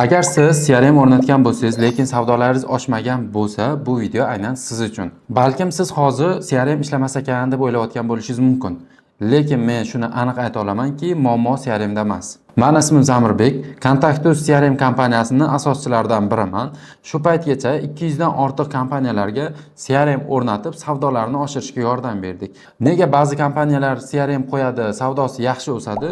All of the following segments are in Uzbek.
Agar siz CRM o'rnatgan bo'lsangiz, lekin savdolaringiz oshmagan bo'lsa, bu video aynan siz uchun. Balkim siz hozir CRM ishlamas ekan deb o'ylayotgan bo'lishingiz mumkin. Lekin men shuni aniq ayta olamanki, muammo CRMda emas. Men ismim Zamirbek, Contactus CRM kompaniyasining asoschilaridan biriman. Shu paytgacha 200 dan ortiq kompaniyalarga CRM o'rnatib, savdolarini oshirishga yordam berdik. Nega ba'zi kompaniyalar CRM qo'yadi, savdosi yaxshi o'sadi?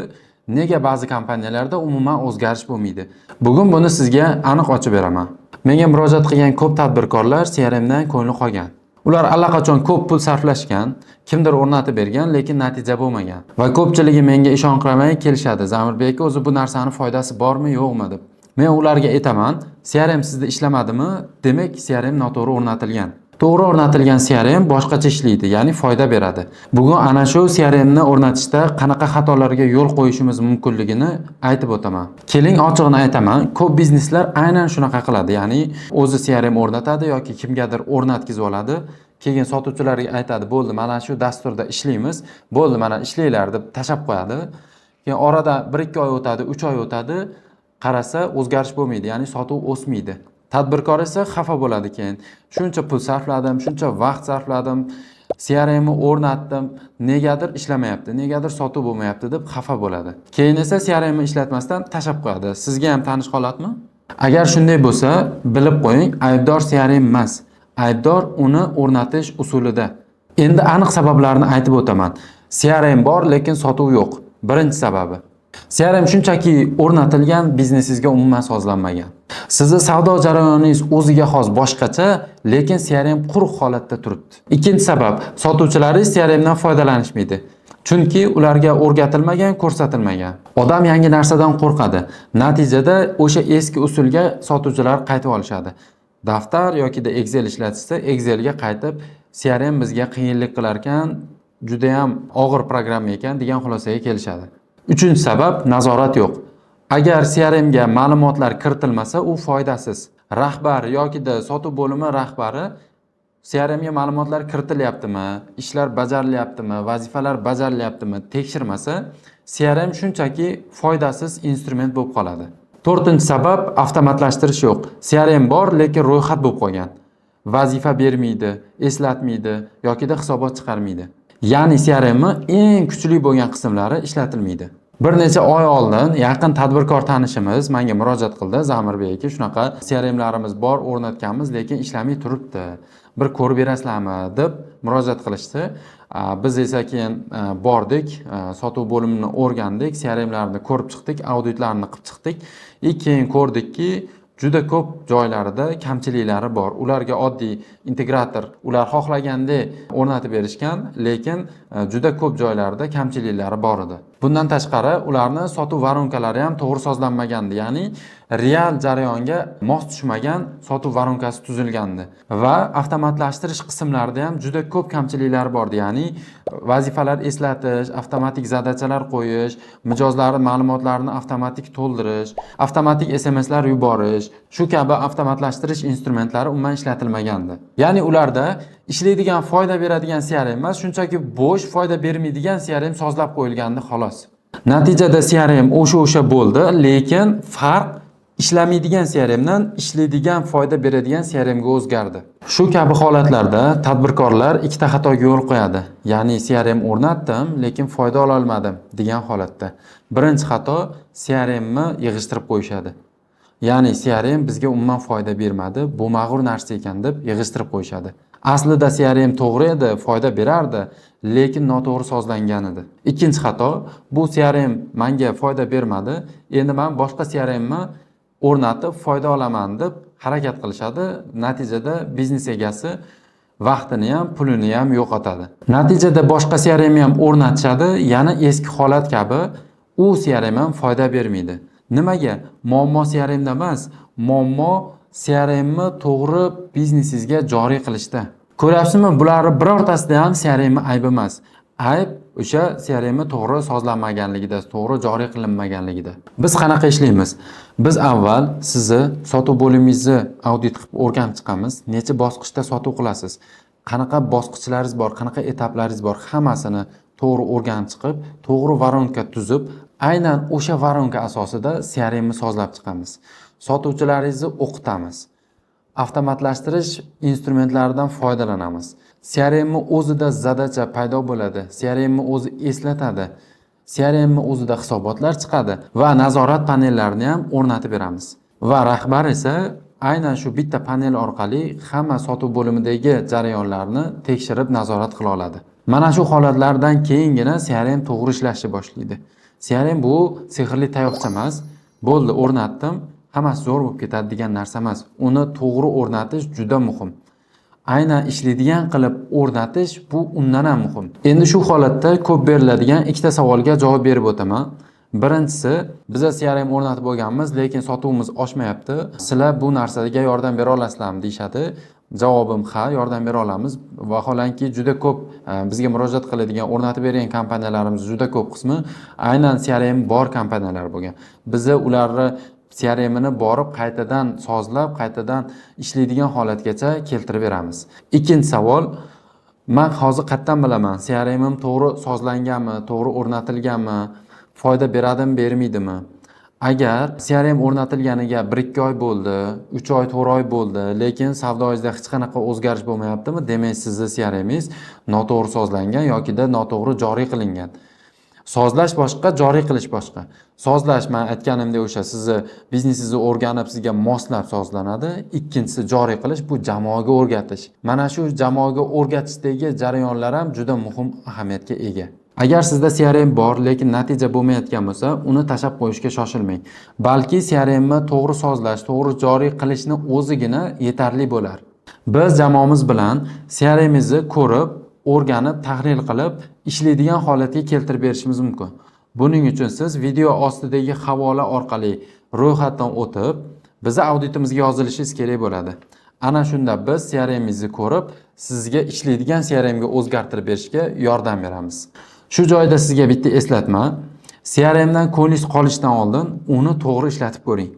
Nega ba'zi kompaniyalarda umuman o'zgarish bo'lmaydi? Bugun buni sizga aniq ochib beraman. Menga murojaat qilgan ko'p tadbirkorlar CRM dan ko'ngli qolgan. Ular allaqachon ko'p pul sarflashgan, kimdir o'rnatib bergan, lekin natija bo'lmagan. Va ko'pchiligi menga ishonqiramay kelishadi. Zamirbek, o'zi bu narsaning foydasi bormi, yo'qmi deb. Men ularga aytaman, CRM sizda ishlamadimi? Demak, CRM noto'g'ri o'rnatilgan. To'g'ri o'rnatilgan CRM boshqacha ishlaydi, ya'ni foyda beradi. Bugun ana shu CRM ni o'rnatishda qanaqa xatolarga yo'l qo'yishimiz mumkinligini aytib o'taman. Keling, ochig'ini aytaman, ko'p bizneslar aynan shunaqa qiladi, ya'ni o'zi CRM o'rnatadi yoki kimgadir o'rnatkizib oladi. Keyin sotuvchilarga aytadi, "Bo'ldi, mana shu dasturda ishlaymiz, bo'ldi, mana ishlanglar" deb tashab qo'yadi. Keyin orada 1-2 oy o'tadi, 3 oy o'tadi, qarasa o'zgarish bo'lmaydi, ya'ni sotuv o'smaydi. Tadbirkor esa xafa bo'ladi keyin. Shuncha pul sarfladim, shuncha vaqt sarfladim, CRM ni o'rnatdim, negadir ishlamayapti, negadir sotuv bo'lmayapti deb xafa bo'ladi. Keyin esa CRM ni ishlatmasdan tashab qo'yadi. Sizga ham tanish holatmi? Agar shunday bo'lsa, bilib qo'ying, aybdor CRM emas. Aybdor uni o'rnatish usulida. Endi aniq sabablarini aytib o'taman. CRM bor, lekin sotuv yo'q. Birinchi sababi. CRM shunchaki o'rnatilgan, biznesingizga umuman sozlanmagan. Sizni savdo jarayoningiz o'ziga xos boshqacha, lekin CRM quruq holatda turibdi. Ikkinchi sabab, sotuvchilaringiz CRM dan foydalanishmaydi. Chunki ularga o'rgatilmagan, ko'rsatilmagan. Odam yangi narsadan qo'rqadi. Natijada o'sha eski usulga sotuvchilar qaytib olishadi. Daftar yoki da Excel ishlatishsa, Excelga qaytib, CRM bizga qiyinlik qilar ekan, juda ham og'ir programma ekan degan xulosaga kelishadi. Uchinchi sabab, nazorat yo'q. Agar CRM ga ma'lumotlar kiritilmasa, u foydasiz. Rahbar yoki da sotuv bo'limi rahbari CRM ga ma'lumotlar kiritilyaptimi, ishlar bajarilyaptimi, vazifalar bajarilyaptimi tekshirmasa, CRM shunchaki foydasiz instrument bo'lib qoladi. To'rtinchi sabab, avtomatlashtirish yo'q. CRM bor, lekin ro'yxat bo'lib qolgan. Vazifa bermaydi, eslatmaydi yoki da hisobot chiqarmaydi. Ya'ni CRM eng kuchli bo'lgan qismlari ishlatilmaydi. Bir necha oy oldin yaqin tadbirkor tanishimiz menga murojaat qildi. Zamirbek aka, shunaqa CRMlarimiz bor, o'rnatganmiz, lekin ishlamay turibdi. Bir ko'rib berasizlarmi deb murojaat qilishdi. Biz esa keyin bordik, sotuv bo'limini o'rgandik, CRMlarni ko'rib chiqdik, auditlarni qilib chiqdik. Keyin ko'rdikki, juda ko'p joylarida kamchiliklari bor. Ularga oddiy integrator ular xohlagandek o'rnatib berishgan, lekin juda ko'p joylarda kamchiliklari bor edi. Bundan tashqari, ularning sotuv varonkalari ham to'g'ri sozlanmagandi, ya'ni real jarayonga mos tushmagan sotuv varonkasi tuzilgandi va avtomatlashtirish qismlarida ham juda ko'p kamchiliklari bor edi, ya'ni vazifalar eslatish, avtomatik zadachalar qo'yish, mijozlarning ma'lumotlarini avtomatik to'ldirish, avtomatik SMSlar yuborish, shu kabi avtomatlashtirish instrumentlari umuman ishlatilmagandi. Ya'ni ularda ishlaydigan, foyda beradigan CRM emas, shunchaki bo'sh foyda bermaydigan CRM sozlab qo'yilgandi xolos. Natijada CRM o'sha bo'ldi, lekin farq ishlamaydigan CRM dan ishlaydigan, foyda beradigan CRM ga o'zgardi. Shu kabi holatlarda tadbirkorlar ikkita xatoga yo'l qo'yadi. Ya'ni CRM o'rnatdim, lekin foyda ola olmadim degan holatda. Birinchi xato, CRM ni yig'ishtirib qo'yishadi. Ya'ni CRM bizga umuman foyda bermadi, bu mag'rur narsa ekan deb yig'ishtirib qo'yishadi. Aslida CRM to'g'ri edi, foyda berardi, lekin noto'g'ri sozlangan edi. Ikkinchi xato, bu CRM menga foyda bermadi, endi men boshqa CRM ni o'rnatib foyda olaman deb harakat qilishadi. Natijada biznes egasi vaqtini ham, pulini ham yo'qotadi. Natijada boshqa CRM ham o'rnatishadi, yana eski holat kabi u CRM ham foyda bermaydi. Nimaga? Muammo CRM da emas, muammo CRM ni to'g'ri biznesingizga joriy qilishda. Ko'ryapsizmi, bularning birortasida ham CRM ni ayb emas. Ayb o'sha CRM ni to'g'ri sozlanmaganligida, to'g'ri joriy qilinmaganligida. Biz qanaqa ishlaymiz? Biz avval sizni sotuv bo'limingizni audit qilib o'rganib chiqamiz. Necha bosqichda sotuv qilasiz? Qanaqa bosqichlaringiz bor, qanaqa etaplaringiz bor, hammasini to'g'ri o'rganib chiqib, to'g'ri varonka tuzib, aynan o'sha varonka asosida CRM ni sozlab chiqamiz. Sotuvchilaringizni o'qitamiz. Avtomatlashtirish instrumentlaridan foydalanamiz. CRMni o'zida zadacha paydo bo'ladi. CRMni o'zi eslatadi. CRMni o'zida hisobotlar chiqadi va nazorat panellarini ham o'rnatib beramiz. Va rahbar esa aynan shu bitta panel orqali hamma sotuv bo'limidagi jarayonlarni tekshirib nazorat qila oladi. Mana shu holatlardan keyingina CRM to'g'ri ishlashni boshlaydi. CRM bu sehrli tayoqcha emas. Bo'ldi, o'rnatdim, hammasi zo'r bo'lib ketadi degan narsa emas. Uni to'g'ri o'rnatish juda muhim. Aynan ishlaydigan qilib o'rnatish bu undan ham muhim. Endi shu holatda ko'p beriladigan ikkita savolga javob berib o'taman. Birinchisi, biz CRM o'rnatib bo'lganmiz, lekin sotuvimiz oshmayapti. Sizlar bu narsaga yordam bera olasizlarmi deyshadi. Javobim ha, yordam bera olamiz. Vaholanki juda ko'p bizga murojaat qiladigan, o'rnatib bergan kompaniyalarimiz juda ko'p qismi aynan CRM bor kompaniyalar bo'lgan. Biz ularni CRMni borib qaytadan sozlab, qaytadan ishlaydigan holatgacha keltirib beramiz. Ikkinchi savol, men hozir qayerdan bilaman, CRMim to'g'ri sozlanganmi, to'g'ri o'rnatilganmi, foyda beradimi, bermaydimi? Agar CRM o'rnatilganiga 1-2 oy bo'ldi, 3 oy, 4 oy bo'ldi, lekin savdoyingizda hech qanaqa o'zgarish bo'lmayaptimi, demak sizning CRMingiz noto'g'ri sozlangan yokida noto'g'ri joriy qilingan. Sozlash boshqa, joriy qilish boshqa. Sozlash, men aytganimdek o'sha sizni biznesingizni o'rganib sizga moslab sozlanadi. Ikkinchisi joriy qilish, bu jamoaga o'rgatish. Mana shu jamoaga o'rgatishdagi jarayonlar ham juda muhim ahamiyatga ega. Agar sizda CRM bor, lekin natija bo'lmayotgan bo'lsa, uni tashlab qo'yishga shoshilmang. Balki CRMni to'g'ri sozlash, to'g'ri joriy qilishni o'zigina yetarli bo'lar. Biz jamoamiz bilan CRMimizni ko'rib, o'rganib, tahlil qilib, ishlaydigan holatga keltirib berishimiz mumkin. Buning uchun siz video ostidagi havola orqali ro'yxatdan o'tib, bizning auditimizga yozilishingiz kerak bo'ladi. Ana shunda biz CRMimizni ko'rib, sizga ishlaydigan CRMga o'zgartirib berishga yordam beramiz. Shu joyda sizga bitta eslatma. CRMdan ko'nglingiz qolishdan oldin uni to'g'ri ishlatib ko'ring.